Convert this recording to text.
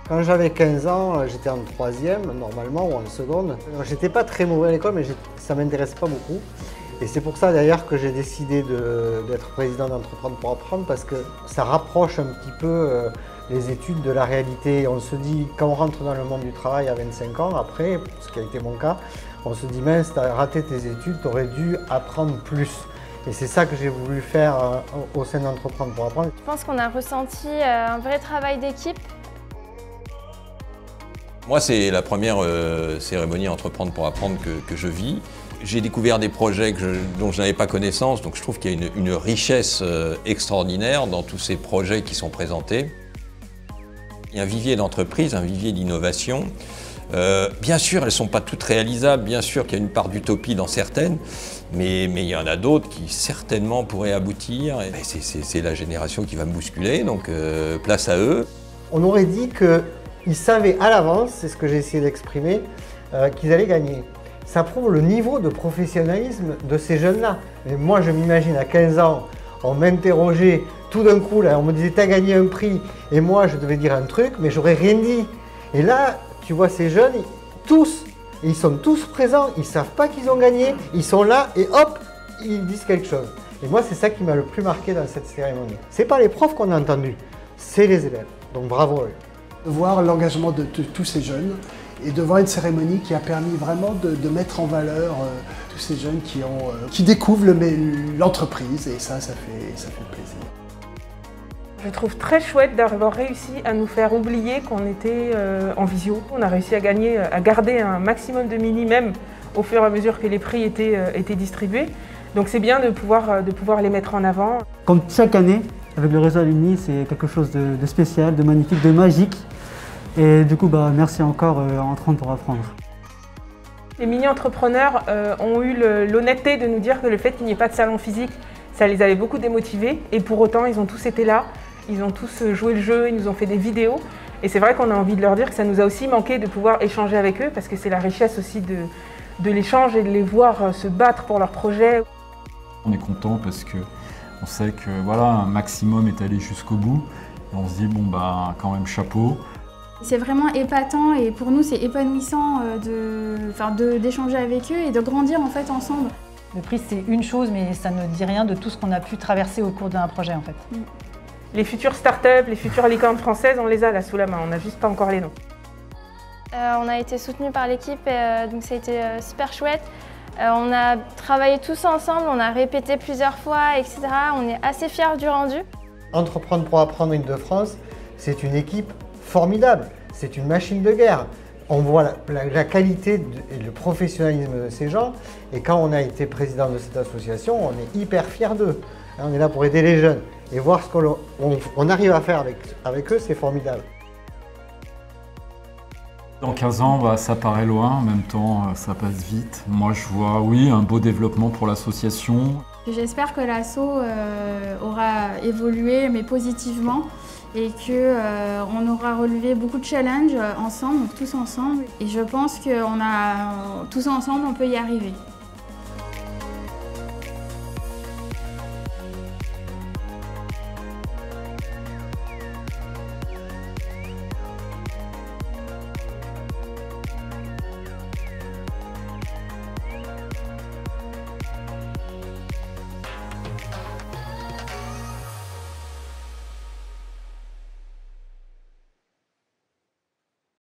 Quand j'avais 15 ans, j'étais en troisième normalement ou en seconde. J'étais pas très mauvais à l'école, mais ça m'intéressait pas beaucoup. Et c'est pour ça d'ailleurs que j'ai décidé d'être président d'Entreprendre pour apprendre, parce que ça rapproche un petit peu les études de la réalité. On se dit, quand on rentre dans le monde du travail à 25 ans, après, ce qui a été mon cas, on se dit, mince, tu as raté tes études, tu aurais dû apprendre plus. Et c'est ça que j'ai voulu faire au sein d'Entreprendre pour apprendre. Je pense qu'on a ressenti un vrai travail d'équipe. Moi, c'est la première cérémonie Entreprendre pour apprendre que je vis. J'ai découvert des projets dont je n'avais pas connaissance, donc je trouve qu'il y a une richesse extraordinaire dans tous ces projets qui sont présentés. Il y a un vivier d'entreprise, un vivier d'innovation. Bien sûr, elles ne sont pas toutes réalisables, bien sûr qu'il y a une part d'utopie dans certaines, mais il y en a d'autres qui certainement pourraient aboutir. C'est la génération qui va me bousculer, donc place à eux. On aurait dit qu'ils savaient à l'avance, c'est ce que j'ai essayé d'exprimer, qu'ils allaient gagner. Ça prouve le niveau de professionnalisme de ces jeunes-là. Mais moi, je m'imagine à 15 ans, on m'interrogeait tout d'un coup, là, on me disait « t'as gagné un prix » et moi, je devais dire un truc, mais j'aurais rien dit. Et là, tu vois ces jeunes, ils sont tous présents, ils ne savent pas qu'ils ont gagné, ils sont là et hop, ils disent quelque chose. Et moi, c'est ça qui m'a le plus marqué dans cette cérémonie. Ce n'est pas les profs qu'on a entendus, c'est les élèves. Donc bravo à eux. De voir l'engagement de tous ces jeunes et de voir une cérémonie qui a permis vraiment de mettre en valeur tous ces jeunes qui découvrent l'entreprise, et ça fait plaisir. Je trouve très chouette d'avoir réussi à nous faire oublier qu'on était en visio. On a réussi à garder un maximum de mini, même au fur et à mesure que les prix étaient distribués. Donc c'est bien de pouvoir les mettre en avant. Comme chaque année, avec le réseau Alumni, c'est quelque chose de spécial, de magnifique, de magique. Et du coup, merci encore Entreprendre pour apprendre. Les mini-entrepreneurs ont eu l'honnêteté de nous dire que le fait qu'il n'y ait pas de salon physique, ça les avait beaucoup démotivés. Et pour autant, ils ont tous été là, ils ont tous joué le jeu, ils nous ont fait des vidéos. Et c'est vrai qu'on a envie de leur dire que ça nous a aussi manqué de pouvoir échanger avec eux, parce que c'est la richesse aussi de l'échange et de les voir se battre pour leurs projets. On est content parce qu'on sait que voilà, un maximum est allé jusqu'au bout. Et on se dit, quand même chapeau. C'est vraiment épatant, et pour nous c'est épanouissant d'échanger avec eux et de grandir en fait ensemble. Le prix c'est une chose, mais ça ne dit rien de tout ce qu'on a pu traverser au cours d'un projet en fait. Les futures startups, les futures licornes françaises, on les a là sous la main, on n'a juste pas encore les noms. On a été soutenus par l'équipe, donc ça a été super chouette. On a travaillé tous ensemble, on a répété plusieurs fois, etc. On est assez fiers du rendu. Entreprendre pour apprendre Île-de-France, c'est une équipe formidable, c'est une machine de guerre. On voit la qualité et le professionnalisme de ces gens, et quand on a été président de cette association, on est hyper fiers d'eux. On est là pour aider les jeunes, et voir ce qu'on arrive à faire avec eux, c'est formidable. Dans 15 ans, ça paraît loin, en même temps ça passe vite. Moi je vois, oui, un beau développement pour l'association. J'espère que l'asso aura évolué, mais positivement, et qu'on aura relevé beaucoup de challenges ensemble, tous ensemble. Et je pense tous ensemble, on peut y arriver.